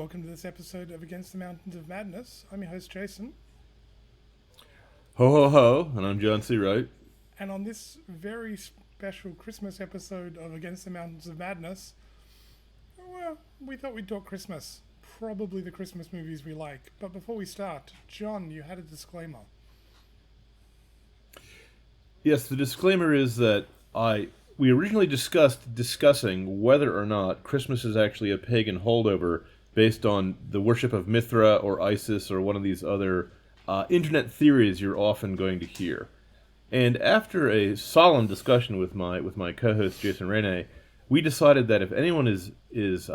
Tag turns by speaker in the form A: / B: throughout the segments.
A: welcome to this episode of Against the Mountains of Madness. I'm your host, Jason,
B: Ho ho ho, and I'm John C. Wright.
A: and on this very special Christmas episode of Against the Mountains of Madness, well, we thought we'd talk Christmas. Probably the Christmas movies we like. But before we start, John, you had a disclaimer.
B: Yes, the disclaimer is that we originally discussing whether or not Christmas is actually a pagan holdover based on the worship of Mithra or Isis or one of these other internet theories you're often going to hear. And after a solemn discussion with my co-host Jason Rene, we decided that if anyone is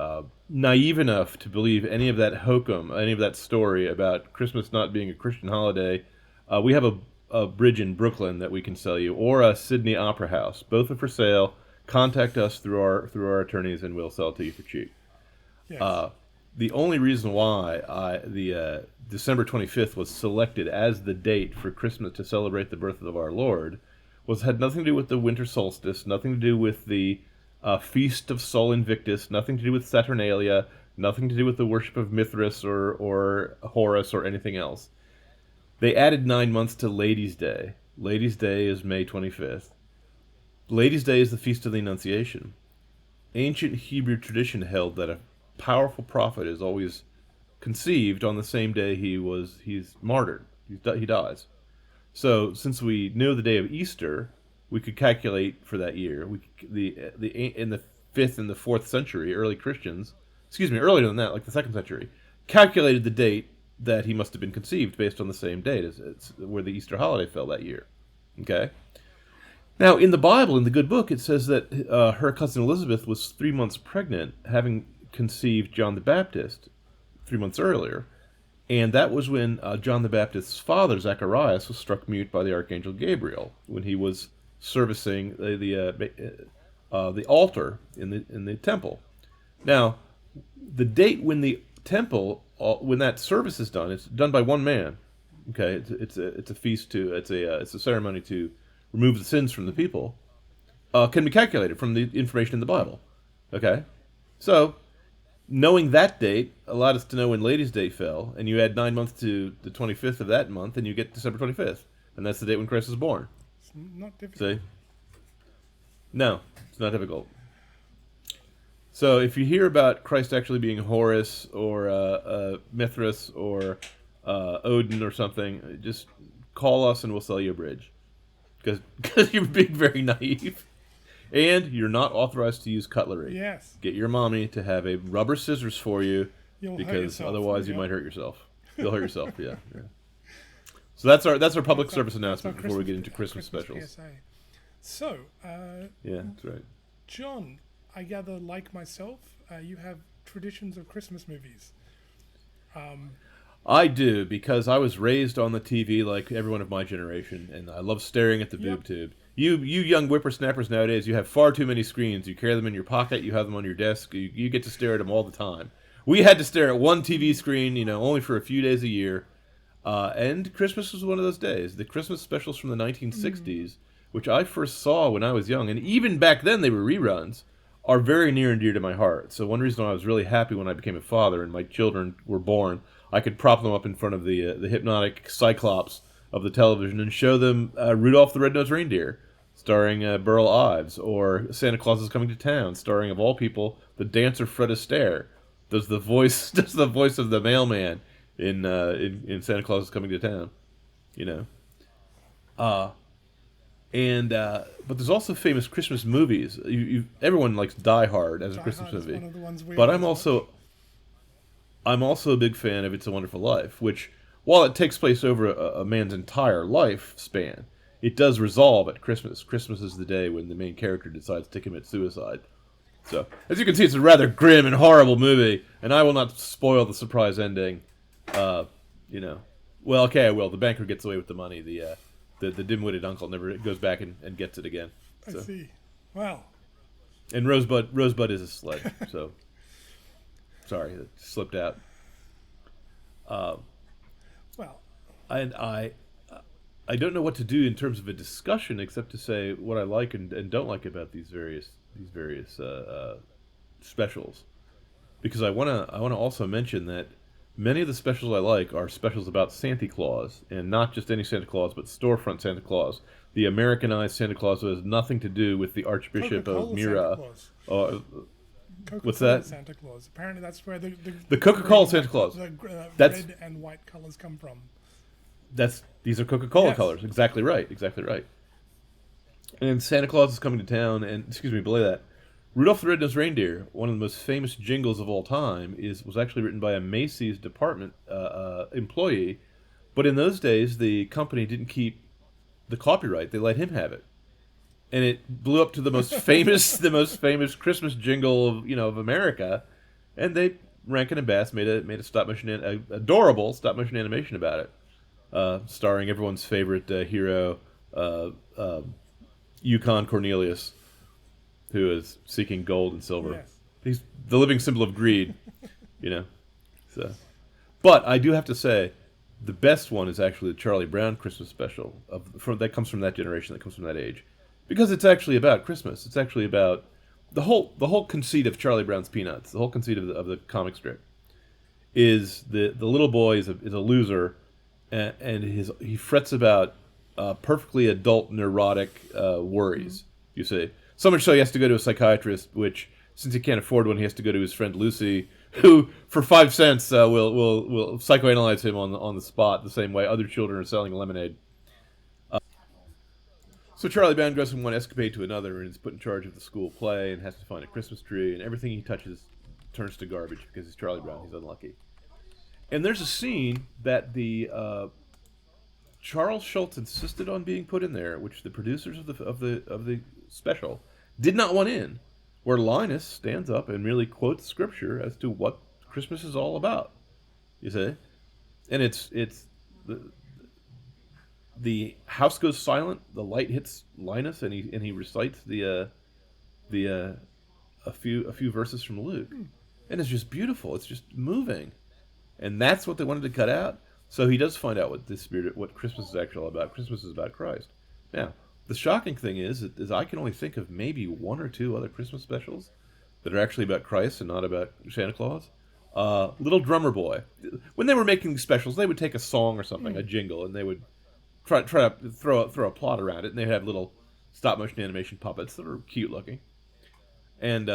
B: naive enough to believe any of that hokum, any of that story about Christmas not being a Christian holiday, we have a bridge in Brooklyn that we can sell you, or a Sydney Opera House. Both are for sale. Contact us through our attorneys, and we'll sell it to you for cheap.
A: Yes.
B: The only reason why the December 25th was selected as the date for Christmas to celebrate the birth of our Lord had nothing to do with the winter solstice, nothing to do with the feast of Sol Invictus, nothing to do with Saturnalia, nothing to do with the worship of Mithras or Horus or anything else. They added 9 months to Ladies' Day. Ladies' Day is May 25th. Ladies' Day is the Feast of the Annunciation. Ancient Hebrew tradition held that a powerful prophet is always conceived on the same day he's martyred. He dies. So since we know the day of Easter, we could calculate for that year. In the 5th and the 4th century, earlier than that, like the 2nd century, calculated the date that he must have been conceived based on the same date as where the Easter holiday fell that year. Okay? Now, in the Bible, in the good book, it says that her cousin Elizabeth was 3 months pregnant, having conceived John the Baptist 3 months earlier. And that was when John the Baptist's father, Zacharias, was struck mute by the Archangel Gabriel when he was servicing the altar in the temple. Now, the date when the temple, when that service is done, it's done by one man. Okay, it's a feast it's a ceremony to remove the sins from the people. Can be calculated from the information in the Bible. Okay, so knowing that date allowed us to know when Ladies' Day fell, and you add 9 months to the 25th of that month, and you get December 25th, and that's the date when Christ was born.
A: It's not difficult.
B: See? No, it's not difficult. So if you hear about Christ actually being Horus or Mithras or Odin or something, just call us and we'll sell you a bridge. Because you're being very naive. And you're not authorized to use cutlery.
A: Yes.
B: Get your mommy to have a rubber scissors for you,
A: You'll hurt
B: because
A: yourself.
B: otherwise you
A: Yeah.
B: might hurt yourself. You'll hurt yourself, yeah. So that's our public service announcement before we get into Christmas specials.
A: PSA. So,
B: Yeah, that's right.
A: John, I gather, like myself, you have traditions of Christmas movies.
B: I do, because I was raised on the TV like everyone of my generation, and I love staring at the boob tube. You young whippersnappers nowadays, you have far too many screens. You carry them in your pocket, you have them on your desk, you get to stare at them all the time. We had to stare at one TV screen, only for a few days a year. And Christmas was one of those days. The Christmas specials from the 1960s, which I first saw when I was young, and even back then they were reruns, are very near and dear to my heart. So one reason I was really happy when I became a father and my children were born, I could prop them up in front of the hypnotic cyclops of the television and show them Rudolph the Red-Nosed Reindeer, starring Burl Ives, or Santa Claus is Coming to Town, starring, of all people, the dancer Fred Astaire. Does the voice of the mailman in Santa Claus is Coming to Town, but there's also famous Christmas movies. Everyone likes Die Hard as a Christmas movie,
A: One of the ones we
B: but
A: always
B: I'm also a big fan of It's a Wonderful Life, which, while it takes place over a man's entire lifespan, it does resolve at Christmas. Christmas is the day when the main character decides to commit suicide. So, as you can see, it's a rather grim and horrible movie, and I will not spoil the surprise ending. Well, okay, I will. The banker gets away with the money. The dim-witted uncle never goes back and gets it again. So.
A: I see. Wow.
B: And Rosebud is a sled, so... Sorry, that slipped out.
A: Well,
B: And I don't know what to do in terms of a discussion except to say what I like and don't like about these various specials. because I wanna also mention that many of the specials I like are specials about Santa Claus, and not just any Santa Claus, but storefront Santa Claus, the Americanized Santa Claus who has nothing to do with the Archbishop of
A: Coca-Cola Santa
B: Mira.
A: Claus.
B: What's
A: Coca-Cola
B: that?
A: Santa Claus. Apparently, that's where
B: The Coca-Cola
A: red
B: Santa Claus.
A: The
B: That's
A: red and white colors come from.
B: these are Coca-Cola
A: Yes.
B: colors. Exactly right. Exactly right. And Santa Claus is coming to town, and excuse me, belay that. Rudolph the Red-Nosed Reindeer, one of the most famous jingles of all time, was actually written by a Macy's department employee, but in those days the company didn't keep the copyright; they let him have it, and it blew up to the most famous Christmas jingle of America, and they Rankin and Bass made a adorable stop motion animation about it, starring everyone's favorite hero, Yukon Cornelius, who is seeking gold and silver.
A: Yes.
B: He's the living symbol of greed, So, but I do have to say, the best one is actually the Charlie Brown Christmas special that comes from that generation, that comes from that age, because it's actually about Christmas. It's actually about the whole conceit of Charlie Brown's Peanuts. The whole conceit of the comic strip is the little boy is a loser, and he frets about perfectly adult neurotic worries. You see. So much so he has to go to a psychiatrist, which, since he can't afford one, he has to go to his friend Lucy, who, for 5 cents, will psychoanalyze him on the spot, the same way other children are selling lemonade. So Charlie Brown goes from one escapade to another and is put in charge of the school play and has to find a Christmas tree, and everything he touches turns to garbage because he's Charlie Brown. He's unlucky. And there's a scene that the Charles Schultz insisted on being put in there, which the producers of the special did not want in, where Linus stands up and really quotes scripture as to what Christmas is all about. You see, and it's the house goes silent, the light hits Linus, and he recites a few verses from Luke, and it's just beautiful. It's just moving, and that's what they wanted to cut out. So he does find out what Christmas is actually all about. Christmas is about Christ. Now, the shocking thing is I can only think of maybe one or two other Christmas specials that are actually about Christ and not about Santa Claus. Little Drummer Boy. When they were making these specials, they would take a song or something, a jingle, and they would try to throw a plot around it, and they'd have little stop motion animation puppets that are cute looking. And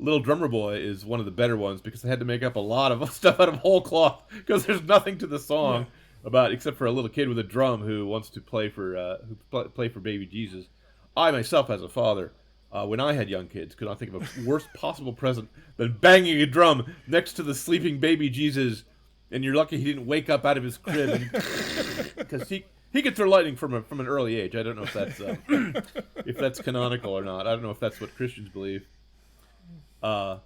B: Little Drummer Boy is one of the better ones because they had to make up a lot of stuff out of whole cloth because there's nothing to the song about except for a little kid with a drum who wants to play for baby Jesus. I myself, as a father, when I had young kids, could not think of a worse possible present than banging a drum next to the sleeping baby Jesus, and you're lucky he didn't wake up out of his crib because he could throw lightning from an early age. I don't know if that's canonical or not. I don't know if that's what Christians believe. But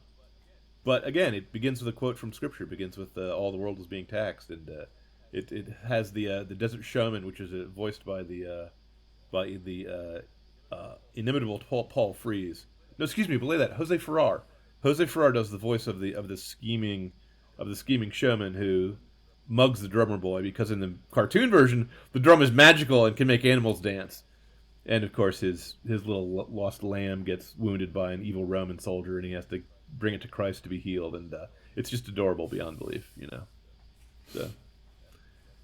B: again, it begins with a quote from Scripture. It begins with all the world is being taxed, and it has the desert showman, which is voiced by the inimitable Paul Frees. No, excuse me, belay that. Jose Ferrer. Jose Ferrer does the voice of the scheming showman who mugs the drummer boy, because in the cartoon version the drum is magical and can make animals dance. And of course his little lost lamb gets wounded by an evil Roman soldier, and he has to bring it to Christ to be healed, and it's just adorable beyond belief, So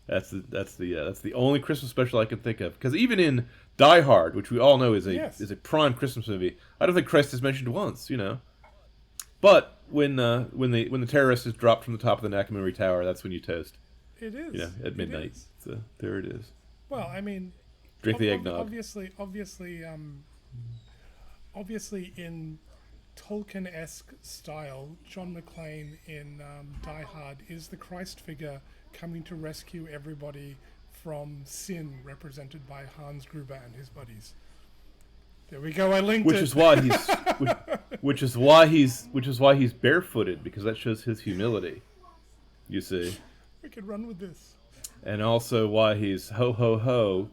B: that's the only Christmas special I can think of, because even in Die Hard, which we all know is a prime Christmas movie, I don't think Christ is mentioned once, But when the terrorist is dropped from the top of the Nakamura Tower, that's when you toast.
A: It is.
B: At midnight. So there it is.
A: Well, I mean,
B: drink the eggnog.
A: Obviously, in Tolkien-esque style, John McClane in Die Hard is the Christ figure coming to rescue everybody from sin, represented by Hans Gruber and his buddies. There we go. I linked it.
B: Which is why he's barefooted, because that shows his humility. You see.
A: We could run with this. And
B: also why he's ho ho ho,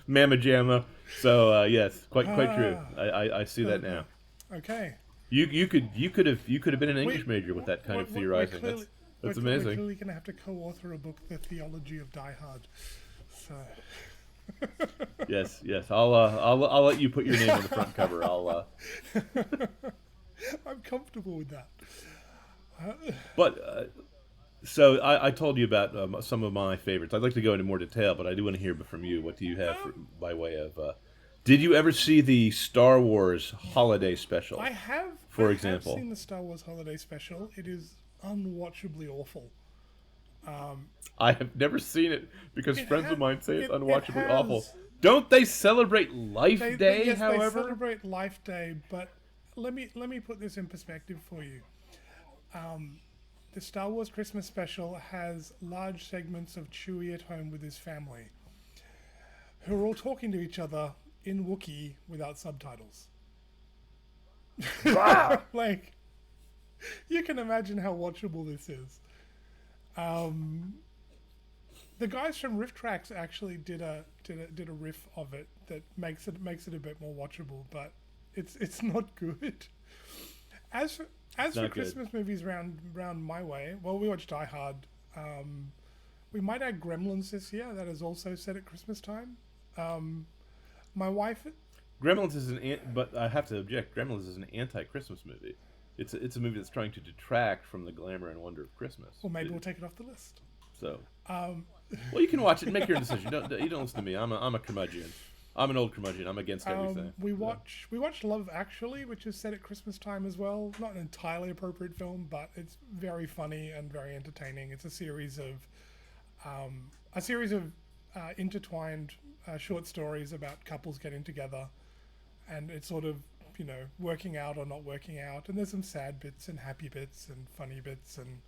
B: mamma jamma. So yes, quite true. I see that now.
A: Okay.
B: You could have been an English major with that kind of theorizing. That's amazing.
A: We're clearly going to have to co-author a book, The Theology of Die Hard. So.
B: Yes. I'll let you put your name on the front cover.
A: I'm comfortable with that.
B: But so I told you about some of my favorites. I'd like to go into more detail, but I do want to hear from you. What do you have by way of? Did you ever see the Star Wars Holiday Special?
A: I have,
B: for
A: I
B: example.
A: have seen the Star Wars Holiday Special. It is unwatchably awful.
B: I have never seen it because friends of mine say it's unwatchably awful.
A: has-
B: Don't they celebrate Life Day?
A: Yes,
B: however,
A: they celebrate Life Day, but let me put this in perspective for you. The Star Wars Christmas Special has large segments of Chewie at home with his family, who are all talking to each other in Wookiee without subtitles.
B: wow.
A: Like, you can imagine how watchable this is. The guys from Riff Tracks actually did a riff of it that makes it a bit more watchable, but it's not good. As for Christmas movies round my way, well, we watched Die Hard. We might add Gremlins this year. That is also set at Christmas time. My wife.
B: Gremlins is but I have to object. Gremlins is an anti-Christmas movie. It's a movie that's trying to detract from the glamour and wonder of Christmas.
A: Well, maybe we'll take it off the list.
B: So, well, you can watch it and make your own decision. You don't listen to me. I'm a curmudgeon. I'm an old curmudgeon. I'm against everything.
A: We watched Love Actually, which is set at Christmas time as well. Not an entirely appropriate film, but it's very funny and very entertaining. It's a series of intertwined short stories about couples getting together, and it's sort of, working out or not working out. And there's some sad bits and happy bits and funny bits, and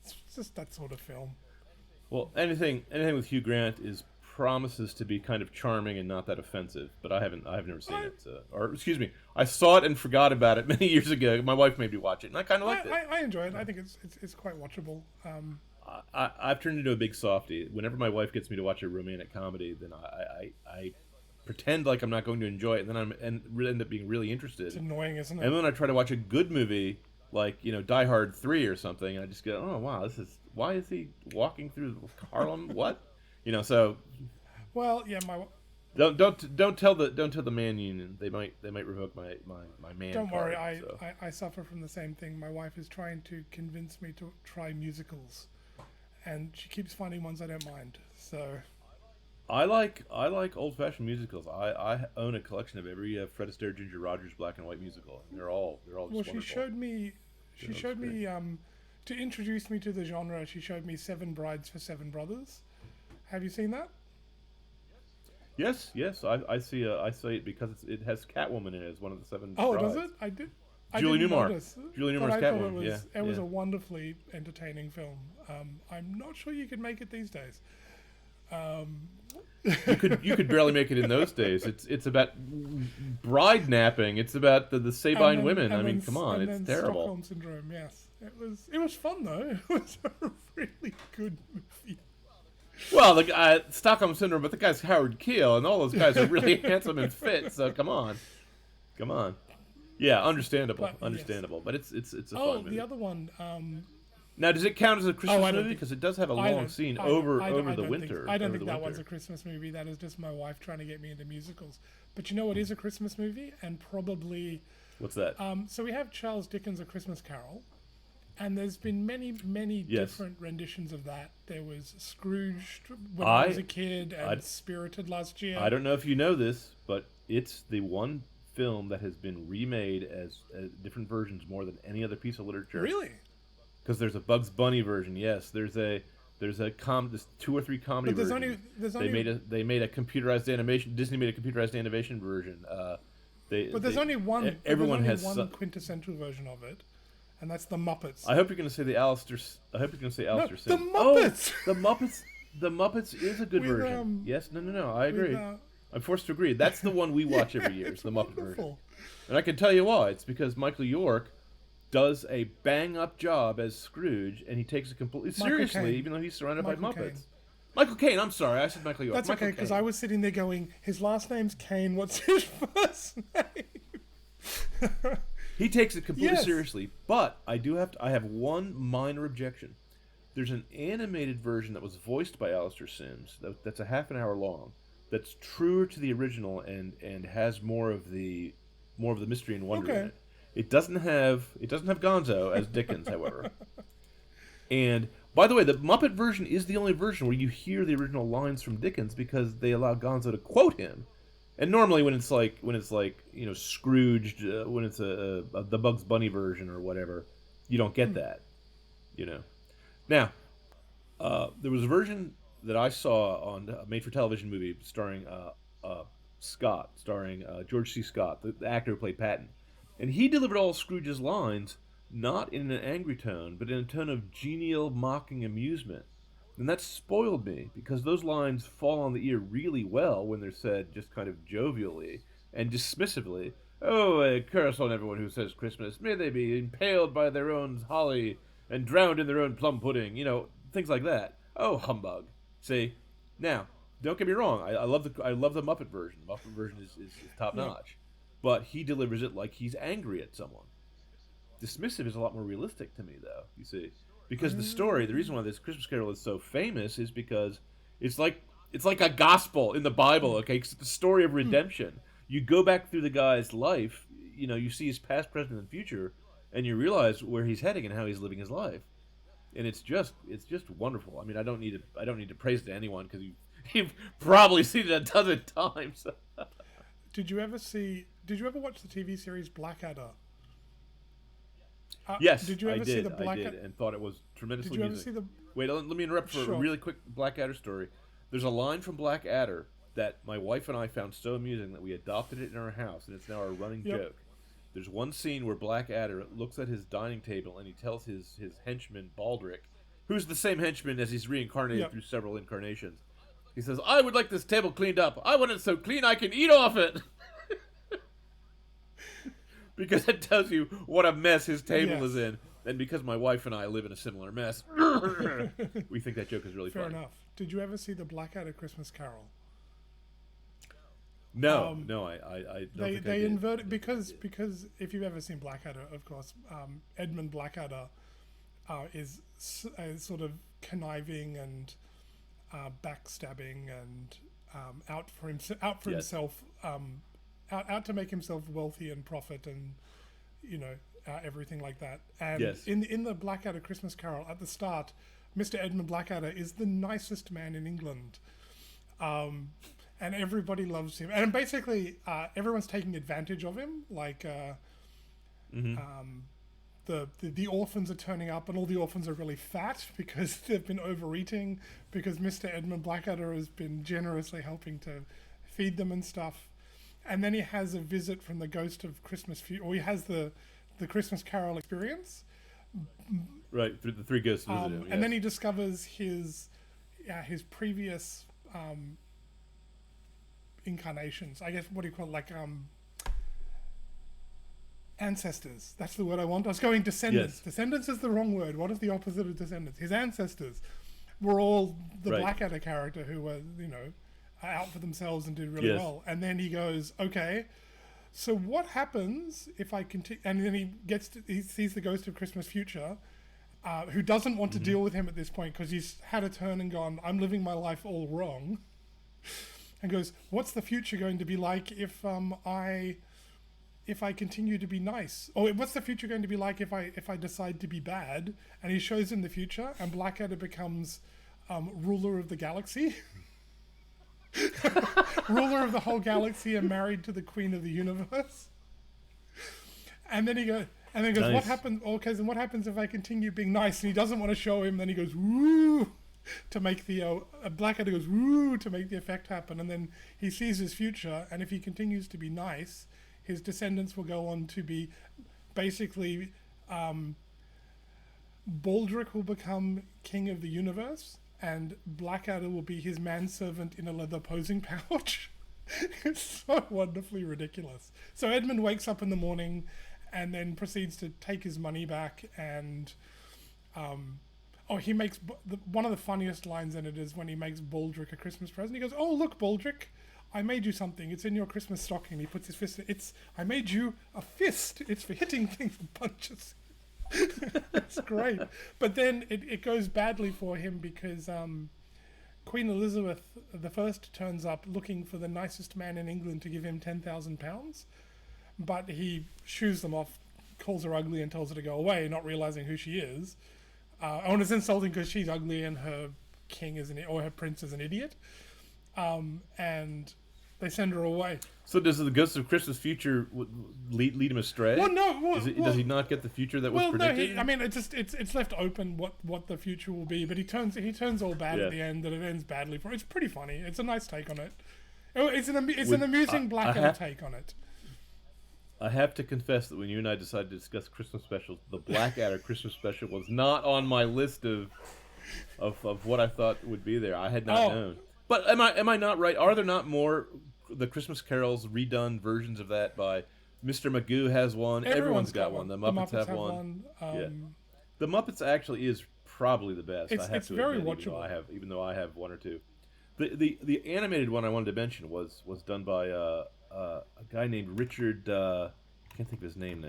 A: it's just that sort of film.
B: Well, anything with Hugh Grant promises to be kind of charming and not that offensive, but I've never seen it. Or excuse me, I saw it and forgot about it many years ago. My wife made me watch it, and I kind of liked it.
A: I enjoy it. I think it's quite watchable.
B: I've turned into a big softie. Whenever my wife gets me to watch a romantic comedy, then I pretend like I'm not going to enjoy it, and then end up being really interested.
A: It's annoying, isn't it?
B: And then I try to watch a good movie, like Die Hard 3 or something, and I just go, oh wow, why is he walking through Harlem? What? So.
A: Well, yeah,
B: Don't tell the man union. They might revoke my man.
A: Don't worry,
B: card,
A: I suffer from the same thing. My wife is trying to convince me to try musicals, and she keeps finding ones I don't mind. So.
B: I like old-fashioned musicals. I own a collection of every Fred Astaire, Ginger Rogers black and white musical. And they're all just wonderful. Well,
A: she showed me to introduce me to the genre. She showed me Seven Brides for Seven Brothers. Have you seen that?
B: Yes. I see it because it has Catwoman in it as one of the seven.
A: Oh,
B: brides.
A: does it? I did.
B: Julie Newmar.
A: Notice,
B: Julie Newmar's Catwoman.
A: It was a wonderfully entertaining film. I'm not sure you could make it these days.
B: You could barely make it in those days. It's about bride napping. It's about the Sabine women. I mean, come on, it's terrible.
A: Stockholm Syndrome. Yes, it was fun though. It was a really good movie.
B: Well, the guy, Stockholm Syndrome, but the guy's Howard Keel, and all those guys are really handsome and fit. So come on. Yeah, understandable. Yes. But it's a fun movie.
A: The other one.
B: Now, does it count as a Christmas movie? Because it does have a long scene over the winter.
A: I don't think that one's a Christmas movie. That is just my wife trying to get me into musicals. But you know what is a Christmas movie? And probably...
B: What's that?
A: So we have Charles Dickens' A Christmas Carol. And there's been many different renditions of that. There was Scrooge when I was a kid, and Spirited last year.
B: I don't know if you know this, but it's the one film that has been remade as different versions more than any other piece of literature.
A: Really?
B: Because there's a Bugs Bunny version. Yes, there's 2 or 3 comedy versions. They made a computerized animation. Disney made a computerized animation version.
A: There's only one.
B: Everyone has
A: one quintessential version of it. And that's the Muppets.
B: I hope you're going to say the Alistair. I hope you're going to say Alistair.
A: The Muppets.
B: Oh, the Muppets. The Muppets is a good version. Yes. No. I agree. I'm forced to agree. That's the one we watch every year. It's the Muppet version. And I can tell you why. It's because Michael York does a bang-up job as Scrooge, and he takes it completely seriously, even though he's surrounded by Muppets.
A: Caine.
B: Michael Caine. I'm sorry, I said Michael York.
A: That's okay, because I was sitting there going, his last name's Caine. What's his first name?
B: He takes it completely seriously, but I have one minor objection. There's an animated version that was voiced by Alistair Sims that's a half an hour long. That's truer to the original and has more of the mystery and wonder in it. It doesn't have Gonzo as Dickens, however. And by the way, the Muppet version is the only version where you hear the original lines from Dickens because they allow Gonzo to quote him. And normally, when it's like Scrooged, when it's the Bugs Bunny version or whatever, you don't get that. Now, there was a version that I saw on a made-for-television movie starring George C. Scott, the actor who played Patton, and he delivered all Scrooge's lines not in an angry tone, but in a tone of genial, mocking amusement. And that spoiled me, because those lines fall on the ear really well when they're said just kind of jovially and dismissively. Oh, a curse on everyone who says Christmas. May they be impaled by their own holly and drowned in their own plum pudding. Things like that. Oh, humbug. See? Now, don't get me wrong. I love the Muppet version. The Muppet version is top notch. But he delivers it like he's angry at someone. Dismissive is a lot more realistic to me, though, you see. Because the reason why this Christmas Carol is so famous is because it's like a gospel in the Bible, okay? It's the story of redemption. You go back through the guy's life, you see his past, present, and future, and you realize where he's heading and how he's living his life. And it's just wonderful. I mean, I don't need to praise it to anyone because you've probably seen it a dozen times.
A: Did you ever watch the TV series Blackadder?
B: Yes,
A: did you ever see the
B: I did, and thought it was tremendously
A: amusing. Did you ever see the...
B: Wait, let me interrupt for a really quick Blackadder story. There's a line from Blackadder that my wife and I found so amusing that we adopted it in our house, and it's now our running joke. There's one scene where Blackadder looks at his dining table and he tells his henchman, Baldric, who's the same henchman as he's reincarnated through several incarnations. He says, I would like this table cleaned up. I want it so clean I can eat off it. Because it tells you what a mess his table is in. And because my wife and I live in a similar mess, we think that joke is really funny.
A: Fair enough. Did you ever see the Blackadder Christmas Carol?
B: No, I don't think I did.
A: They inverted because if you've ever seen Blackadder, of course, Edmund Blackadder is sort of conniving and backstabbing and out for himself, out to make himself wealthy and profit and everything like that. And in the Blackadder Christmas Carol at the start, Mr. Edmund Blackadder is the nicest man in England. And everybody loves him. And basically, everyone's taking advantage of him. Like, the orphans are turning up, and all the orphans are really fat because they've been overeating, because Mr. Edmund Blackadder has been generously helping to feed them and stuff. And then he has a visit from the ghost of Christmas or he has the Christmas Carol experience.
B: Right, the three ghosts visit him.
A: And then he discovers his previous incarnations. I guess, what do you call it? Like ancestors. That's the word I want. I was going descendants. Yes. Descendants is the wrong word. What is the opposite of descendants? His ancestors were all the Blackadder character who were, out for themselves and did really well. And then he goes, okay, so what happens if I continue? And then he sees the ghost of Christmas Future, who doesn't want to deal with him at this point because he's had a turn and gone, I'm living my life all wrong. And goes, what's the future going to be like if I continue to be nice? Or what's the future going to be like if I decide to be bad? And he shows him the future, and Blackadder becomes ruler of the galaxy. Ruler of the whole galaxy and married to the queen of the universe. And then he goes, nice. What happens? Okay, then what happens if I continue being nice? And he doesn't want to show him. Then he goes, woo, to make the Blackadder goes, woo, to make the effect happen. And then he sees his future, and if he continues to be nice, his descendants will go on to be basically Baldric will become king of the universe. And Blackadder will be his manservant in a leather posing pouch. It's so wonderfully ridiculous. So Edmund wakes up in the morning and then proceeds to take his money back. And he makes... one of the funniest lines in it is when he makes Baldric a Christmas present. He goes, oh, look, Baldric, I made you something. It's in your Christmas stocking. He puts his fist in it. I made you a fist. It's for hitting things with punches. It's great. But then it goes badly for him because Queen Elizabeth I turns up looking for the nicest man in England to give him £10,000, but he shoos them off calls her ugly and tells her to go away, not realizing who she is. And it's insulting because she's ugly and her king is or her prince is an idiot. And they send her away.
B: So does the Ghost of Christmas Future lead him astray?
A: Well, no.
B: Does he not get the future that was predicted?
A: No. I mean, it's left open what the future will be. But he turns all bad at the end, and it ends badly for. It's pretty funny. It's a nice take on it. It's an amusing Blackadder take on it.
B: I have to confess that when you and I decided to discuss Christmas specials, the Blackadder Christmas special was not on my list of what I thought would be there. I had not known. But am I not right? Are there not more the Christmas carols redone versions of that by Mr. Magoo has one? Everyone's got one. The Muppets have one. The Muppets actually is probably the best. I have
A: it's
B: to
A: very
B: admit,
A: watchable.
B: even though I have one or two. The animated one I wanted to mention was done by a guy named Richard. I can't think of his name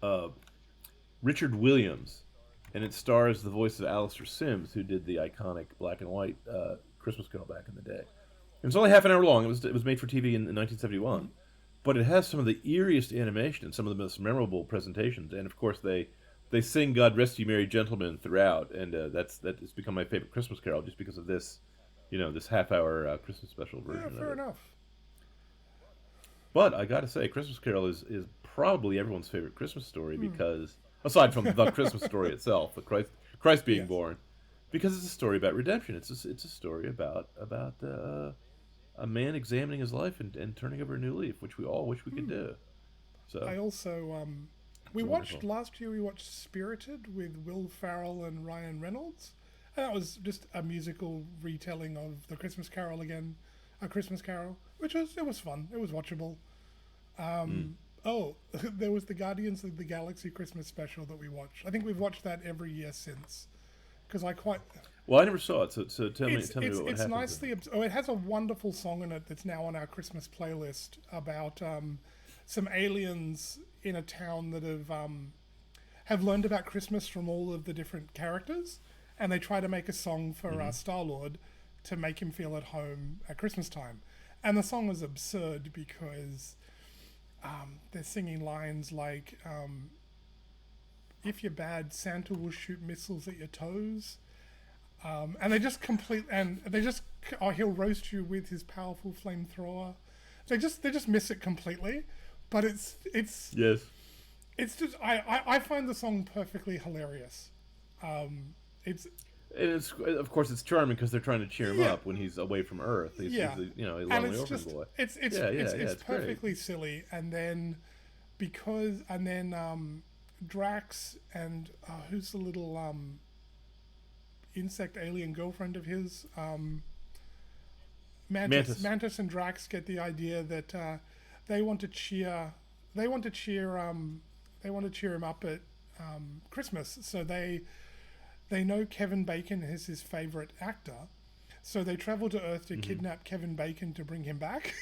B: now. Richard Williams, and it stars the voice of Alistair Sims, who did the iconic black and white Christmas Carol back in the day. It was only half an hour long. It was made for TV in 1971, but it has some of the eeriest animation and some of the most memorable presentations. And of course, they sing "God Rest You Merry Gentlemen" throughout, and that has become my favorite Christmas Carol just because of this, this half-hour Christmas special version.
A: Yeah, fair enough.
B: But I got to say, Christmas Carol is probably everyone's favorite Christmas story because, aside from the Christmas story itself, the Christ being born, because it's a story about redemption. It's a story about a man examining his life and turning over a new leaf, which we all wish we could do. So
A: I also last year we watched Spirited with Will Ferrell and Ryan Reynolds, and that was just a musical retelling of the Christmas Carol again, A Christmas Carol, which was fun. It was watchable. There was the Guardians of the Galaxy Christmas special that we watched. I think we've watched that every year since, because I
B: never saw it. So tell me what happens.
A: It's nicely. It has a wonderful song in it that's now on our Christmas playlist about some aliens in a town that have learned about Christmas from all of the different characters, and they try to make a song for Star-Lord to make him feel at home at Christmas time. And the song is absurd because they're singing lines like, if you're bad, Santa will shoot missiles at your toes. And they just he'll roast you with his powerful flamethrower. They just miss it completely. But it's
B: yes.
A: It's just I find the song perfectly hilarious.
B: It's of course it's charming because they're trying to cheer him up when he's away from Earth. He's a lonely orphan boy.
A: It's perfectly silly, and then Drax and who's the little insect alien girlfriend of his, Mantis and Drax get the idea that they want to cheer him up at Christmas, so they know Kevin Bacon is his favorite actor, so they travel to Earth to kidnap Kevin Bacon to bring him back.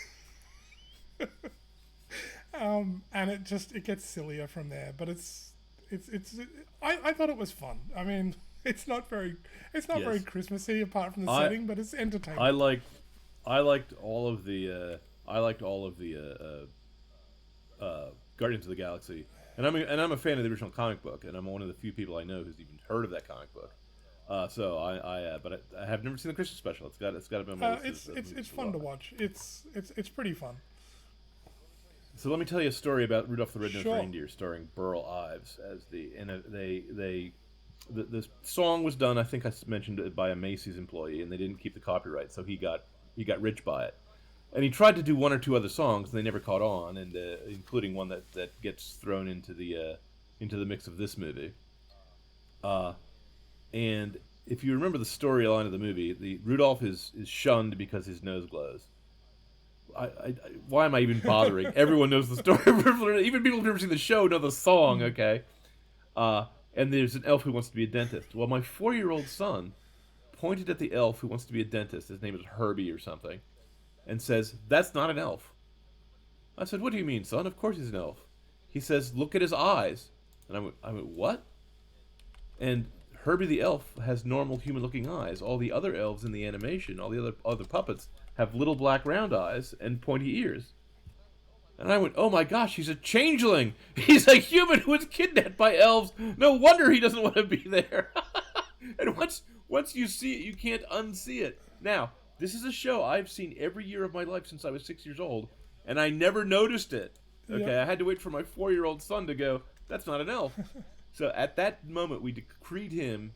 A: And it gets sillier from there, but I thought it was fun. I mean, it's not very Christmassy apart from the setting, but it's entertaining.
B: I liked all of the Guardians of the Galaxy. And I'm a fan of the original comic book, and I'm one of the few people I know who's even heard of that comic book. So I have never seen the Christmas special. It's got to be on my list.
A: It's fun to watch. It's pretty fun.
B: So let me tell you a story about Rudolph the Red-Nosed Reindeer, starring Burl Ives as the song was done. I think I mentioned it by a Macy's employee, and they didn't keep the copyright, so he got rich by it. And he tried to do one or two other songs, and they never caught on, and including one that gets thrown into the mix of this movie. And if you remember the storyline of the movie, the Rudolph is shunned because his nose glows. Why am I even bothering? Everyone knows the story. Even people who've never seen the show know the song. Okay. And there's an elf who wants to be a dentist. Well, my 4-year-old son pointed at the elf who wants to be a dentist. His name is Hermey or something. And says, "That's not an elf." I said, "What do you mean, son? Of course he's an elf." He says, "Look at his eyes." And I went, "What?" And Herbie the elf has normal human-looking eyes. All the other elves in the animation, all the other puppets, have little black round eyes and pointy ears. And I went, oh my gosh, he's a changeling. He's a human who was kidnapped by elves. No wonder he doesn't want to be there. And once you see it, you can't unsee it. Now, this is a show I've seen every year of my life since I was 6 years old, and I never noticed it. Okay,
A: Yep.
B: I had to wait for my 4-year-old son to go, that's not an elf. So at that moment, we decreed him,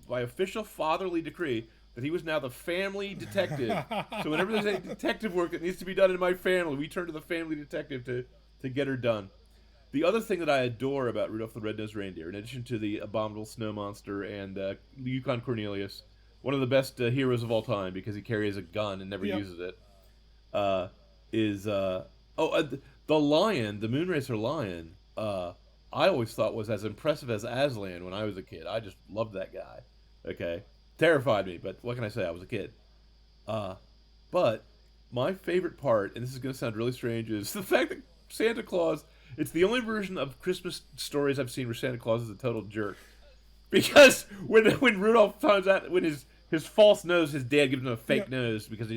B: by official fatherly decree, that he was now the family detective. So whenever there's any detective work that needs to be done in my family, we turn to the family detective to get her done. The other thing that I adore about Rudolph the Red-Nosed Reindeer, in addition to the abominable snow monster and Yukon Cornelius, one of the best heroes of all time because he carries a gun and never
A: Yep.
B: uses it, is the lion, the Moonracer lion. I always thought was as impressive as Aslan when I was a kid. I just loved that guy. Okay, terrified me, but what can I say? I was a kid. But my favorite part, and this is going to sound really strange, is the fact that Santa Claus. It's the only version of Christmas stories I've seen where Santa Claus is a total jerk. Because when Rudolph finds out, when his false nose, his dad gives him a fake nose because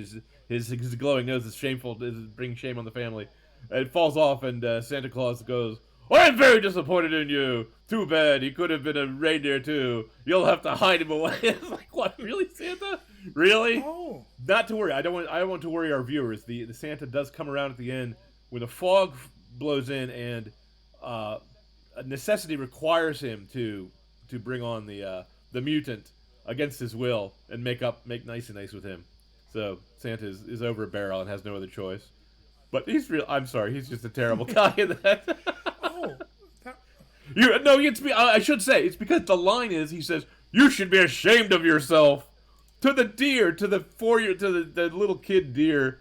B: his glowing nose is shameful, is bringing shame on the family. And it falls off, and Santa Claus goes, I'm very disappointed in you. Too bad. He could have been a reindeer too. You'll have to hide him away. It's like, what? Really, Santa? Really?
A: Oh.
B: Not to worry. I don't want to worry our viewers. The Santa does come around at the end when the fog blows in and a necessity requires him to bring on the mutant against his will and make nice with him. So Santa is over a barrel and has no other choice. But he's real. I'm sorry, he's just a terrible guy in that.
A: Oh. That,
B: I should say it's because the line is he says you should be ashamed of yourself to the deer, to the the little kid deer,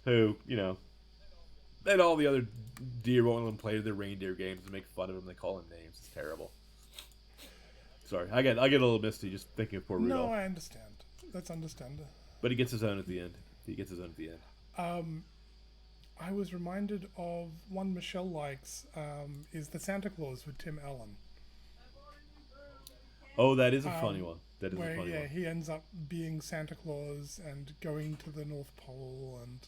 B: who and all the other deer won't let him play their reindeer games and make fun of him. They call him names. It's terrible. Sorry, I get a little misty just thinking of poor Rudolph.
A: no, I understand. That's understandable.
B: But he gets his own at the end.
A: I was reminded of one Michelle likes, is the Santa Claus with Tim Allen.
B: Oh, that is a funny one. That is
A: Where,
B: a funny one.
A: he ends up being Santa Claus and going to the North Pole and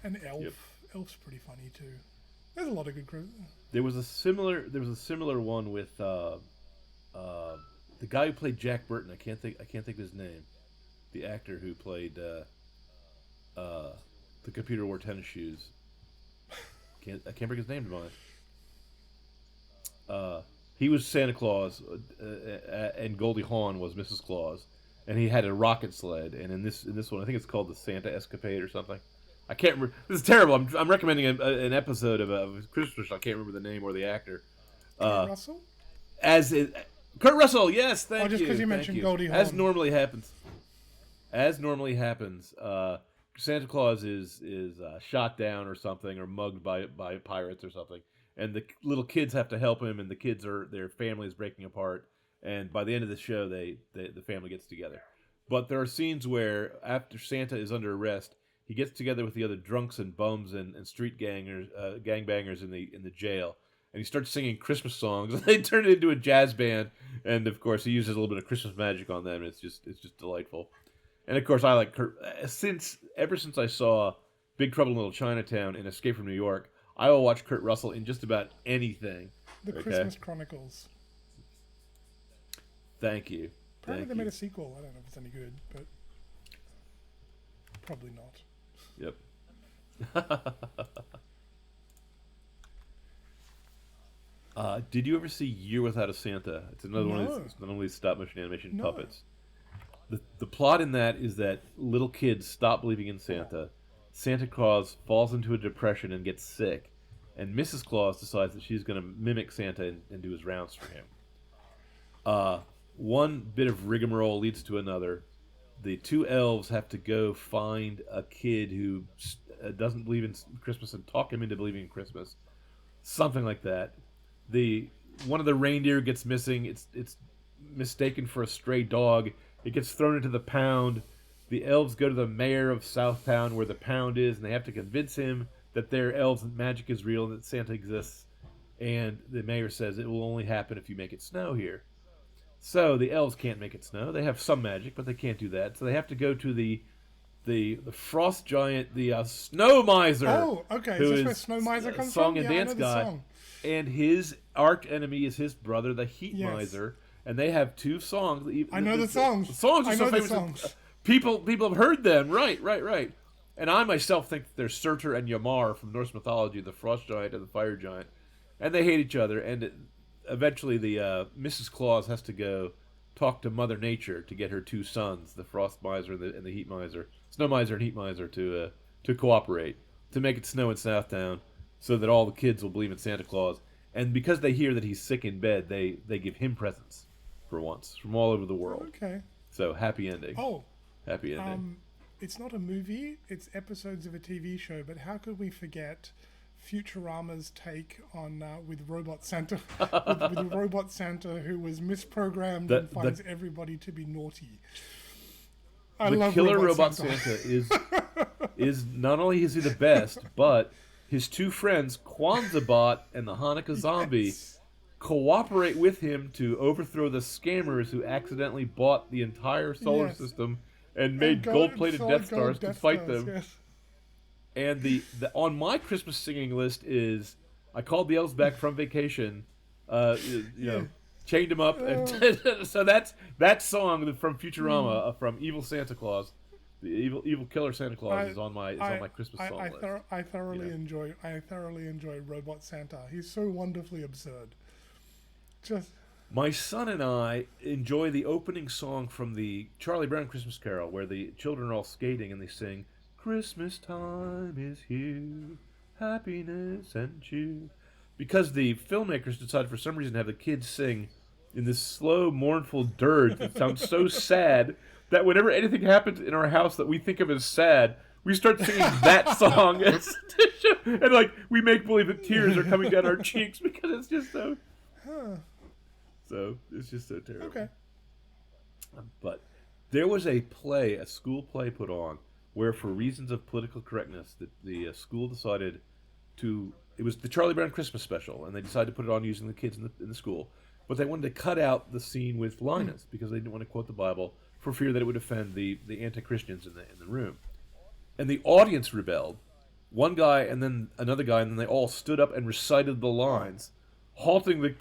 A: an elf.
B: Yep.
A: Elf's pretty funny too. There's a lot of good
B: There was a similar one with the guy who played Jack Burton. I can't think of his name. The actor who played the computer wore tennis shoes. I can't bring his name to mind. He was Santa Claus, and Goldie Hawn was Mrs. Claus, and he had a rocket sled. And in this one, I think it's called the Santa Escapade or something. I can't remember. This is terrible. I'm recommending an episode of a Christmas special. I can't remember the name or the actor.
A: Kurt Russell?
B: Kurt Russell, yes, thank you.
A: Just because you mentioned Goldie Hawn.
B: As normally happens, Santa Claus is shot down or something, or mugged by pirates or something, and the little kids have to help him, and their family is breaking apart, and by the end of the show, the family gets together. But there are scenes where after Santa is under arrest, he gets together with the other drunks and bums and street gangbangers in the jail, and he starts singing Christmas songs. And they turn it into a jazz band, and of course he uses a little bit of Christmas magic on them. It's just delightful. And of course I like Kurt. Ever since I saw Big Trouble in Little Chinatown and Escape from New York, I will watch Kurt Russell in just about anything.
A: The Christmas Chronicles.
B: Thank you.
A: Apparently they made a sequel. I don't know if it's any good, but probably not.
B: Yep. Did you ever see Year Without a Santa? It's another one of these stop motion animation puppets. The plot in that is that little kids stop believing in Santa. Santa Claus falls into a depression and gets sick, and Mrs. Claus decides that she's going to mimic Santa and do his rounds for him. One bit of rigmarole leads to another. The two elves have to go find a kid who doesn't believe in Christmas and talk him into believing in Christmas. Something like that. One of the reindeer gets missing. It's mistaken for a stray dog. It gets thrown into the pound. The elves go to the mayor of South Town where the pound is, and they have to convince him that their elves' magic is real and that Santa exists. And the mayor says it will only happen if you make it snow here. So the elves can't make it snow. They have some magic, but they can't do that. So they have to go to the the frost giant, the snow miser.
A: Oh, okay.
B: Who
A: Is this where Snow Miser comes
B: song
A: from?
B: and
A: Yeah,
B: dance
A: I know the
B: guy,
A: song.
B: and his arch enemy is his brother, the Heat
A: Yes.
B: Miser, and they have two songs.
A: I know the songs.
B: The songs are
A: I
B: so
A: know the
B: famous.
A: songs.
B: People have heard them. Right. And I myself think that they're Surtur and Ymir from Norse mythology, the frost giant and the fire giant, and they hate each other. And eventually, the Mrs. Claus has to go talk to Mother Nature to get her two sons, the frost miser and the heat miser, snow miser and heat miser, to cooperate to make it snow in Southtown, so that all the kids will believe in Santa Claus. And because they hear that he's sick in bed, they give him presents for once from all over the world.
A: Okay.
B: So happy ending.
A: Oh,
B: Happy ending.
A: it's not a movie, it's episodes of a TV show, but how could we forget Futurama's take on with Robot Santa, with Robot Santa who was misprogrammed and finds everybody to be naughty. I
B: the
A: love
B: killer
A: Robot
B: Santa is not only is he the best, but his two friends, Kwanzaa and the Hanukkah Zombie,
A: Yes.
B: cooperate with him to overthrow the scammers who accidentally bought the entire solar
A: Yes.
B: system and made gold-plated Death Stars to fight them.
A: Yes.
B: And the on my Christmas singing list is I called the elves back from vacation, you know, chained them up, and so that song from Futurama from Evil Santa Claus, the evil killer Santa Claus is on my Christmas song list.
A: I thoroughly enjoy Robot Santa. He's so wonderfully absurd. Just
B: My son and I enjoy the opening song from the Charlie Brown Christmas Carol, where the children are all skating and they sing, "Christmas time is here, happiness and cheer." Because the filmmakers decided for some reason to have the kids sing in this slow, mournful dirge that sounds so sad that whenever anything happens in our house that we think of as sad, we start singing that song and like we make believe that tears are coming down our cheeks because it's just so. So it's just so terrible.
A: okay.
B: But there was a school play put on, where for reasons of political correctness, the school decided to. It was the Charlie Brown Christmas special, and they decided to put it on using the kids in the school. But they wanted to cut out the scene with Linus because they didn't want to quote the Bible for fear that it would offend the anti-Christians in the room. And the audience rebelled. One guy and then another guy, and then they all stood up and recited the lines, halting the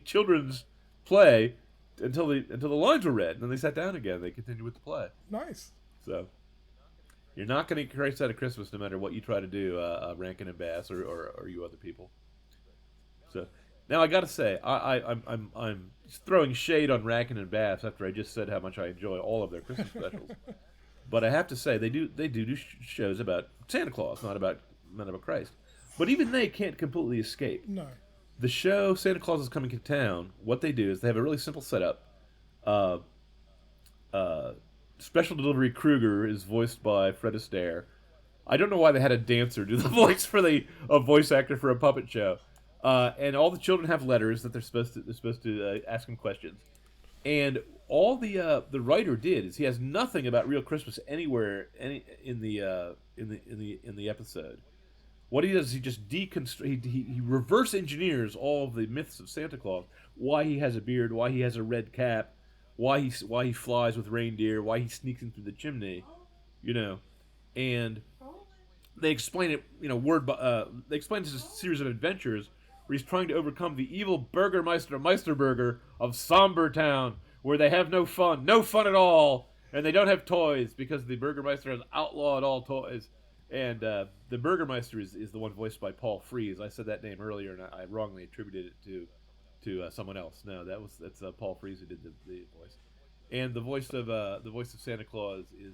B: children's play until the lines were read, and then they sat down again. They continued with the play.
A: Nice.
B: So you're not going to get Christ out of Christmas no matter what you try to do, Rankin and Bass or you other people. So now I got to say I'm throwing shade on Rankin and Bass after I just said how much I enjoy all of their Christmas specials. But I have to say they do shows about Santa Claus, not about Christ. But even they can't completely escape.
A: No.
B: The show Santa Claus is Coming to Town, what they do is they have a really simple setup. Special Delivery Kruger is voiced by Fred Astaire. I don't know why they had a dancer do the voice for a voice actor for a puppet show. And all the children have letters that they're supposed to ask him questions. And all the writer did is he has nothing about real Christmas anywhere in the episode. What he does is he just deconstruct. He reverse engineers all of the myths of Santa Claus. Why he has a beard, why he has a red cap, why he flies with reindeer, why he sneaks in through the chimney, and they explain it, they explain this as a series of adventures where he's trying to overcome the evil Burgermeister Meisterburger of Somber Town, where they have no fun at all, and they don't have toys because the Burgermeister has outlawed all toys. And the Burgermeister is the one voiced by Paul Frees. I said that name earlier, and I wrongly attributed it to someone else. No, that's Paul Frees who did the voice. And the voice of Santa Claus is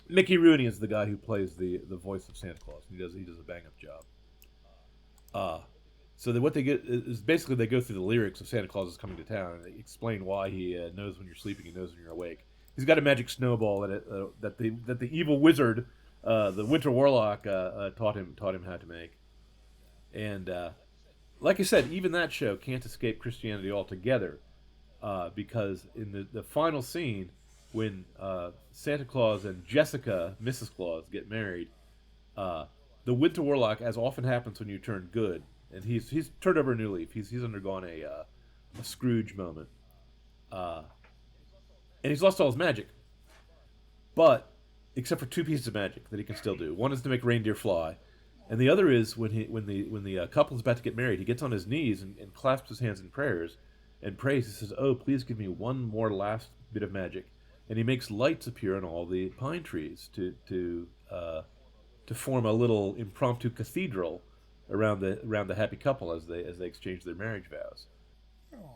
B: Mickey Rooney is the guy who plays the voice of Santa Claus. He does a bang up job. So what they get is basically they go through the lyrics of Santa Claus is Coming to Town, and they explain why he knows when you're sleeping, he knows when you're awake. He's got a magic snowball that the evil wizard. The Winter Warlock taught him how to make, and like I said, even that show can't escape Christianity altogether, because in the final scene when Santa Claus and Jessica, Mrs. Claus, get married, the Winter Warlock, as often happens when you turn good, and he's turned over a new leaf. He's undergone a Scrooge moment, and he's lost all his magic. But except for two pieces of magic that he can still do. One is to make reindeer fly, and the other is when the couple is about to get married, he gets on his knees and clasps his hands in prayers and prays. He says, "Oh, please give me one more last bit of magic," and he makes lights appear on all the pine trees to form a little impromptu cathedral around the happy couple as they exchange their marriage vows.
A: Oh.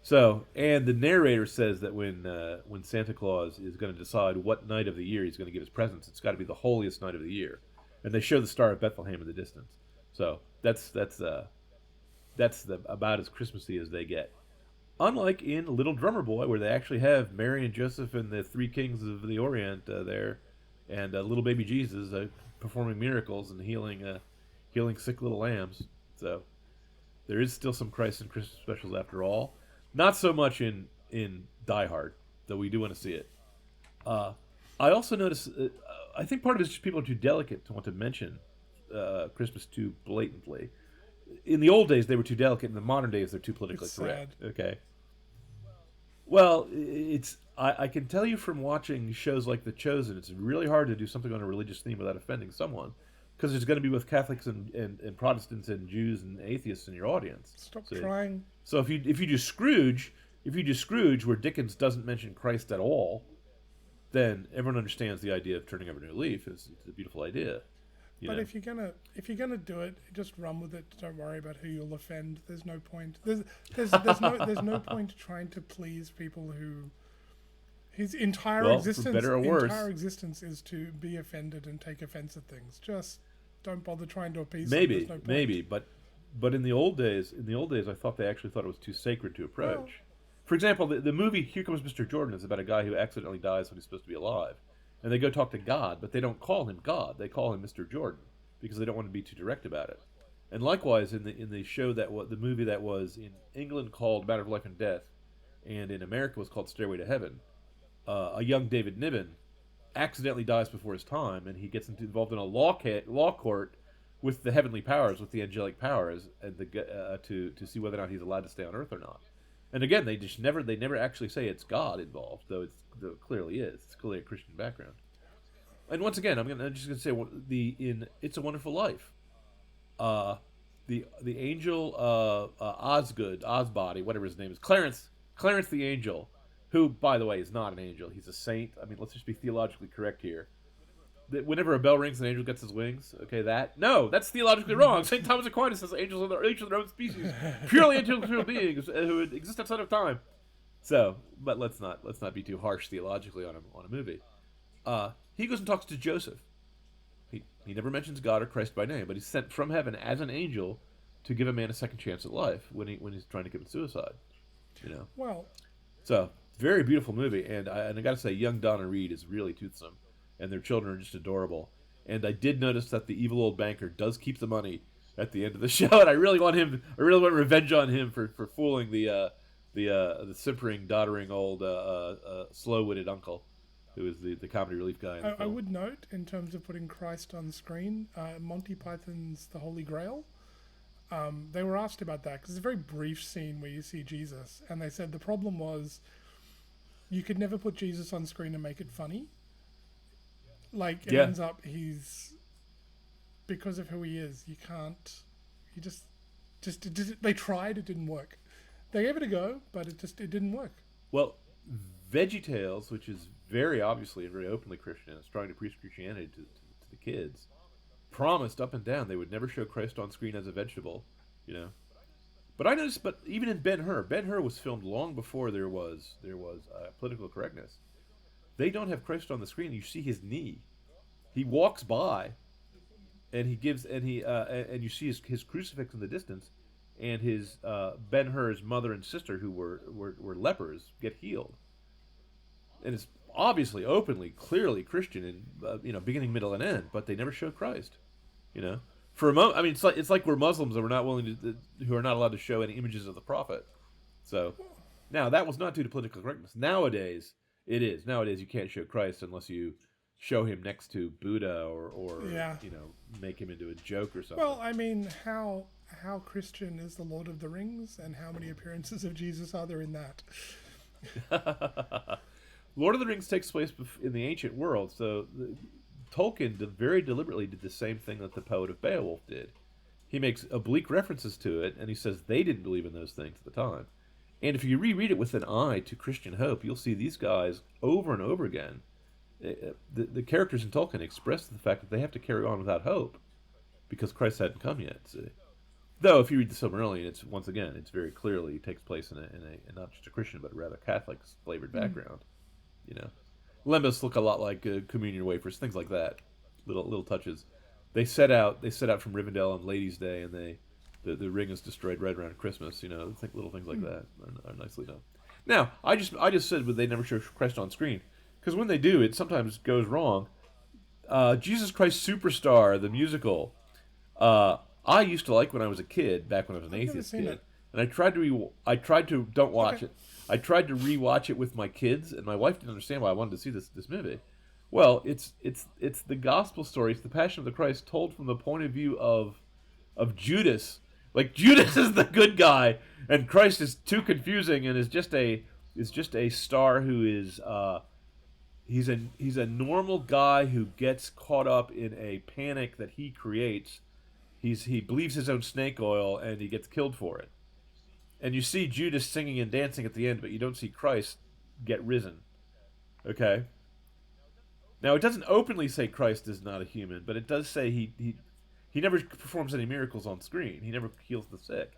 B: So, and the narrator says that when Santa Claus is going to decide what night of the year he's going to give his presents, it's got to be the holiest night of the year, and they show the Star of Bethlehem in the distance. So that's about as Christmassy as they get. Unlike in Little Drummer Boy, where they actually have Mary and Joseph and the three kings of the Orient there, and little baby Jesus performing miracles and healing sick little lambs. So there is still some Christ and Christmas specials after all. Not so much in Die Hard, though we do want to see it. I also notice, I think part of it is just people are too delicate to want to mention Christmas too blatantly. In the old days, they were too delicate. In the modern days, they're too politically correct. Okay. Well, I can tell you from watching shows like The Chosen, it's really hard to do something on a religious theme without offending someone, because there's going to be both Catholics and Protestants and Jews and atheists in your audience.
A: Stop trying.
B: So if you do Scrooge, where Dickens doesn't mention Christ at all, then everyone understands the idea of turning over a new leaf. It's a beautiful idea.
A: But if you're gonna do it, just run with it. Don't worry about who you'll offend. There's no point. There's no point trying to please people who his entire existence is to be offended and take offense at things. Just don't bother trying to appease them.
B: Maybe, but in the old days, I thought they actually thought it was too sacred to approach. Well, for example, the movie Here Comes Mr. Jordan is about a guy who accidentally dies when he's supposed to be alive. And they go talk to God, but they don't call him God. They call him Mr. Jordan because they don't want to be too direct about it. And likewise, in the show the movie that was in England called Matter of Life and Death, and in America was called Stairway to Heaven, a young David Niven accidentally dies before his time, and he gets involved in a law court with the heavenly powers, with the angelic powers, and to see whether or not he's allowed to stay on Earth or not. And again, they never actually say it's God involved, though it clearly is. It's clearly a Christian background. And once again, I'm just going to say in It's a Wonderful Life, the angel Ozbody, whatever his name is, Clarence the angel, who by the way is not an angel, he's a saint. I mean, let's just be theologically correct here. Whenever a bell rings, an angel gets his wings. Okay, that's theologically wrong. St. Thomas Aquinas says angels are each of their own species, purely intellectual beings who exist outside of time. So, but let's not be too harsh theologically on a movie. He goes and talks to Joseph. He never mentions God or Christ by name, but he's sent from heaven as an angel to give a man a second chance at life when he's trying to commit suicide.
A: Well,
B: so very beautiful movie, and I got to say, young Donna Reed is really toothsome. And their children are just adorable. And I did notice that the evil old banker does keep the money at the end of the show, and I really want revenge on him for fooling the simpering, doddering old slow-witted uncle, who is the comedy relief guy in the film.
A: I would note, in terms of putting Christ on screen, Monty Python's The Holy Grail, they were asked about that, because it's a very brief scene where you see Jesus, and they said the problem was you could never put Jesus on screen and make it funny. It ends up because of who he is, you can't. He just they tried, it didn't work. They gave it a go, but it didn't work.
B: Well, VeggieTales, which is very obviously and very openly Christian, is trying to preach Christianity to the kids, promised up and down they would never show Christ on screen as a vegetable, But I noticed, even in Ben-Hur was filmed long before there was political correctness. They don't have Christ on the screen. You see his knee. He walks by, and you see his crucifix in the distance, and his Ben-Hur's mother and sister, who were lepers, get healed. And it's obviously, openly, clearly Christian in beginning, middle, and end. But they never show Christ. For a moment, I mean, it's like we're Muslims and we're not who are not allowed to show any images of the prophet. So now that was not due to political correctness. Nowadays. It is. Nowadays, you can't show Christ unless you show him next to Buddha or make him into a joke or something.
A: Well, I mean, how Christian is the Lord of the Rings, and how many appearances of Jesus are there in that?
B: Lord of the Rings takes place in the ancient world, so Tolkien very deliberately did the same thing that the poet of Beowulf did. He makes oblique references to it, and he says they didn't believe in those things at the time. And if you reread it with an eye to Christian hope, you'll see these guys over and over again. The characters in Tolkien express the fact that they have to carry on without hope because Christ hadn't come yet. See? Though, if you read the Silmarillion, it's very clearly it takes place in a not just a Christian but a rather Catholic flavored background. You know, Lembas look a lot like communion wafers, things like that. Little touches. They set out from Rivendell on Ladies' Day, and the ring is destroyed right around Christmas. You know, little things like that are nicely done. Now, I just said, but they never show Christ on screen because when they do, it sometimes goes wrong. Jesus Christ Superstar, the musical. I used to like when I was a kid, back when I was an atheist kid, and I tried to don't watch it. I tried to rewatch it with my kids, and my wife didn't understand why I wanted to see this movie. Well, it's the gospel story. It's the Passion of the Christ told from the point of view of Judas. Like Judas is the good guy, and Christ is too confusing and is just a star who is he's a normal guy who gets caught up in a panic that he creates. He believes his own snake oil and he gets killed for it. And you see Judas singing and dancing at the end, but you don't see Christ get risen. Okay? Now, it doesn't openly say Christ is not a human, but it does say he never performs any miracles on screen. He never heals the sick.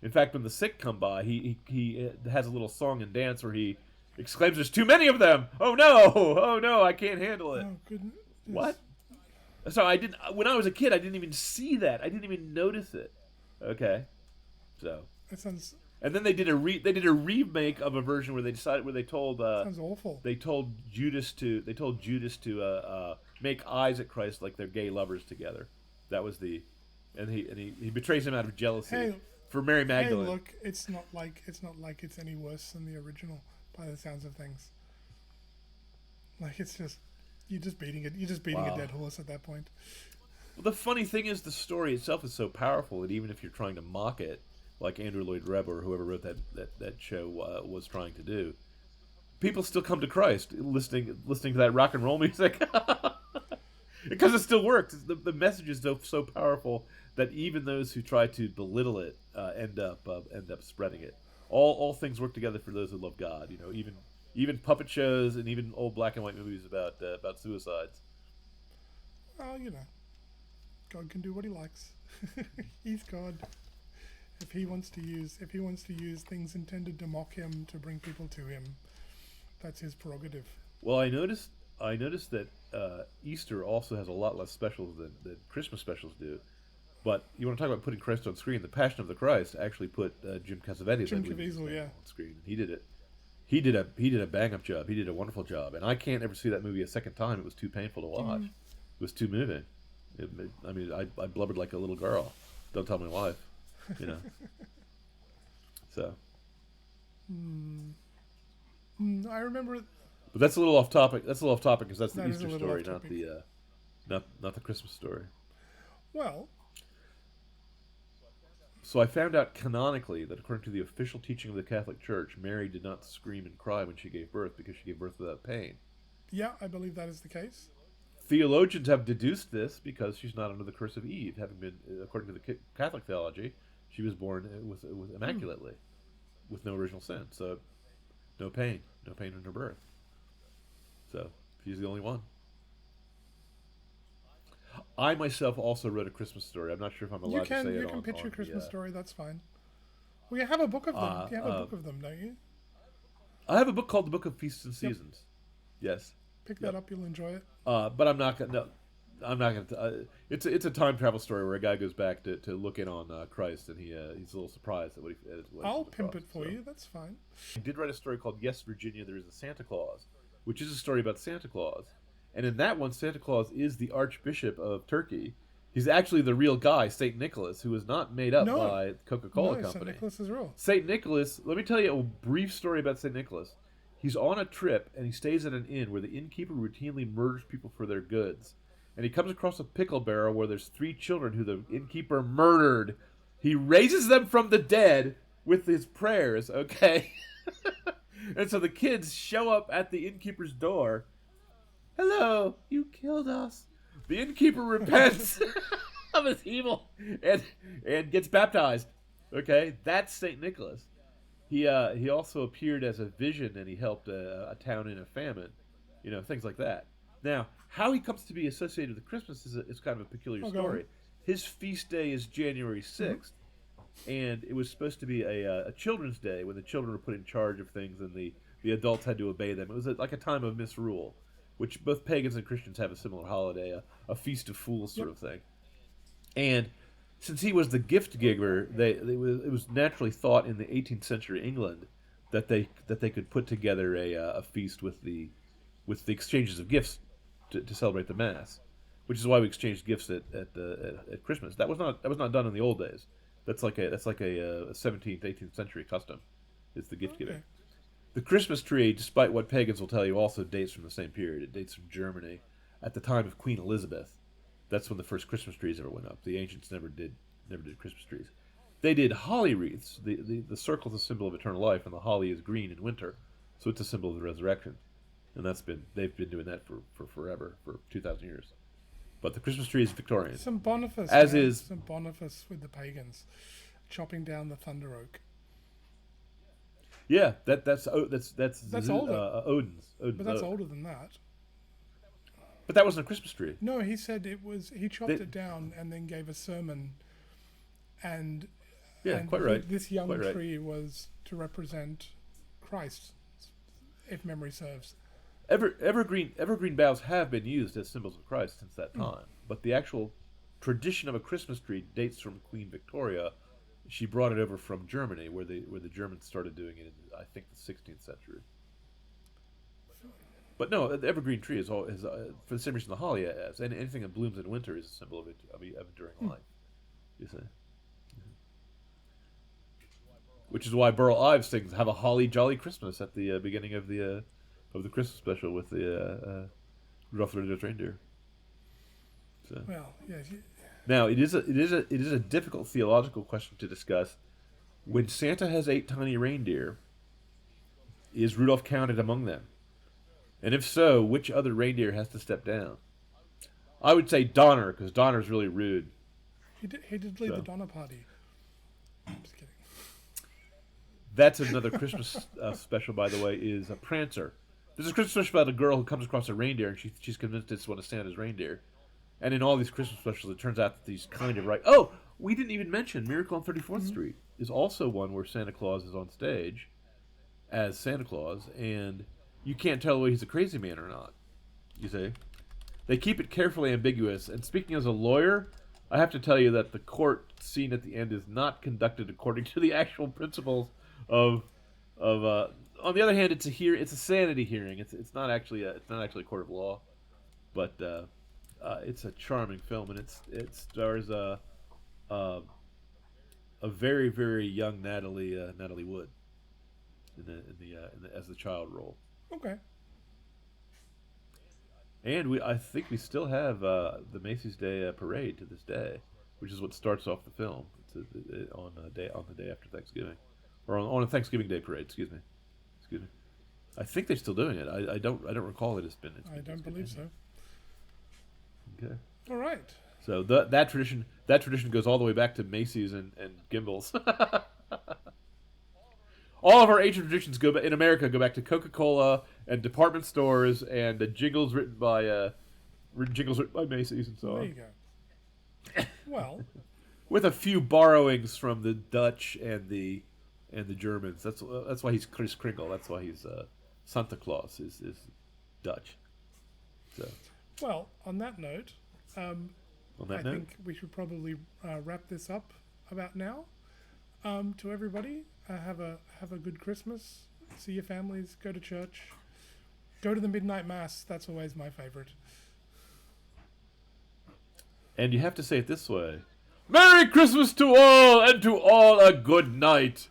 B: In fact, when the sick come by, he has a little song and dance where he exclaims, "There's too many of them! Oh no, I can't handle it."
A: Oh, goodness.
B: What? So when I was a kid, I didn't even see that. I didn't even notice it. Okay? So.
A: That sounds...
B: And then they did a remake of a version where they told
A: sounds awful.
B: They told Judas to make eyes at Christ like they're gay lovers together. That was and he betrays him out of jealousy for Mary Magdalene.
A: Hey, look, it's not like it's any worse than the original by the sounds of things. Like it's just you're just beating a dead horse at that point.
B: Well, the funny thing is the story itself is so powerful that even if you're trying to mock it, like Andrew Lloyd Webber or whoever wrote that show was trying to do, people still come to Christ listening to that rock and roll music because it still works. The message is so powerful that even those who try to belittle it end up spreading it. All things work together for those who love God. You know, even puppet shows and even old black and white movies about suicides.
A: Well, you know, God can do what he likes. He's God. If he wants to use things intended to mock him to bring people to him, that's his prerogative.
B: Well, I noticed that Easter also has a lot less specials than Christmas specials do. But you want to talk about putting Christ on screen? The Passion of the Christ actually put Jim Cassavetes on screen. He did it. He did a bang up job. He did a wonderful job, and I can't ever see that movie a second time. It was too painful to watch. It was too moving. I blubbered like a little girl. Don't tell my wife. You know. So.
A: I remember.
B: But that's a little off topic. That's a little off topic because that's the Easter story, not the Christmas story.
A: Well.
B: So I found out canonically that according to the official teaching of the Catholic Church, Mary did not scream and cry when she gave birth because she gave birth without pain.
A: Yeah, I believe that is the case.
B: Theologians have deduced this because she's not under the curse of Eve, having been, according to the Catholic theology, she was born with immaculately, with no original sin. So, no pain in her birth. So, she's the only one. I myself also wrote a Christmas story. I'm not sure if I'm allowed to say it.
A: You can pitch your Christmas story. That's fine. Well, you have a book of them. You have a book of them, don't you?
B: I have a book called The Book of Feasts and Seasons. Yes.
A: Pick that up. You'll enjoy it.
B: But I'm not gonna. It's a time travel story where a guy goes back to look in on Christ, and he's a little surprised at what he.
A: I'll pimp it for you. That's fine.
B: I did write a story called Yes, Virginia, There is a Santa Claus, which is a story about Santa Claus. And in that one, Santa Claus is the Archbishop of Turkey. He's actually the real guy, St. Nicholas, who was not made up by the Coca-Cola Company.
A: St. Nicholas is real.
B: St. Nicholas, let me tell you a brief story about St. Nicholas. He's on a trip, and he stays at an inn where the innkeeper routinely murders people for their goods. And he comes across a pickle barrel where there's 3 children who the innkeeper murdered. He raises them from the dead with his prayers, okay? And so the kids show up at the innkeeper's door. Hello, you killed us. The innkeeper repents of his evil and gets baptized. Okay, that's St. Nicholas. He also appeared as a vision, and he helped a town in a famine. Things like that. Now, how he comes to be associated with Christmas is kind of a peculiar story. His feast day is January 6th, and it was supposed to be a children's day when the children were put in charge of things and the adults had to obey them. It was like a time of misrule, which both pagans and Christians have a similar holiday, a feast of fools sort of thing. And since he was the gift giver, it was naturally thought in the 18th century England that they could put together a feast with the exchanges of gifts to celebrate the Mass, which is why we exchanged gifts at Christmas. That was not done in the old days. That's like a 17th, 18th century custom. Is the gift giving. The Christmas tree, despite what pagans will tell you, also dates from the same period. It dates from Germany at the time of Queen Elizabeth. That's when the first Christmas trees ever went up. The ancients never did Christmas trees. They did holly wreaths. The circle is a symbol of eternal life, and the holly is green in winter, so it's a symbol of the resurrection. And they've been doing that for forever, for 2,000 years. But the Christmas tree is Victorian.
A: Some Boniface, some Boniface with the pagans, chopping down the thunder oak.
B: Yeah, that's
A: older.
B: Odin's.
A: But that's older than that.
B: But that wasn't a Christmas tree.
A: No, he said it was. He chopped it down and then gave a sermon, and
B: quite right.
A: This young tree was to represent Christ, if memory serves.
B: Evergreen boughs have been used as symbols of Christ since that time, but the actual tradition of a Christmas tree dates from Queen Victoria. She brought it over from Germany, where the Germans started doing it in, I think, the 16th century. But no, the evergreen tree is for the same reason the holly is, and anything that blooms in winter is a symbol of enduring life. You see, which is why Burl Ives sings "Have a Holly Jolly Christmas" at the beginning of the Christmas special with the Rudolph the Red-Nosed Reindeer. So.
A: Well, yes.
B: Now it is a difficult theological question to discuss. When Santa has 8 tiny reindeer, is Rudolph counted among them? And if so, which other reindeer has to step down? I would say Donner, because Donner's really rude.
A: He did lead the Donner party. I'm just kidding.
B: That's another Christmas special, by the way, is a Prancer. There's a Christmas special about a girl who comes across a reindeer, and she's convinced it's one of Santa's reindeer. And in all these Christmas specials, it turns out that these kind of Oh, we didn't even mention Miracle on 34th Street is also one where Santa Claus is on stage as Santa Claus, and you can't tell whether he's a crazy man or not. You see? They keep it carefully ambiguous. And speaking as a lawyer, I have to tell you that the court scene at the end is not conducted according to the actual principles of. On the other hand, it's a sanity hearing. It's not actually a court of law, but it's a charming film, and it stars a very, very young Natalie Wood as the child role.
A: Okay.
B: And I think we still have the Macy's Day Parade to this day, which is what starts off the film. It's on the day after Thanksgiving, or on a Thanksgiving Day parade. Excuse me. I think they're still doing it. I don't recall it. It's been
A: I don't believe so.
B: Okay.
A: All right.
B: So that tradition goes all the way back to Macy's and Gimbel's. All of our ancient traditions in America go back to Coca-Cola and department stores and the jingles written by Macy's and so on.
A: There you go. Well,
B: with a few borrowings from the Dutch and the Germans. That's why he's Kris Kringle. That's why he's Santa Claus is Dutch. So. Well,
A: on that note, I think we should probably wrap this up about now. To everybody, have a good Christmas. See your families. Go to church. Go to the midnight mass. That's always my favorite.
B: And you have to say it this way: Merry Christmas to all, and to all a good night.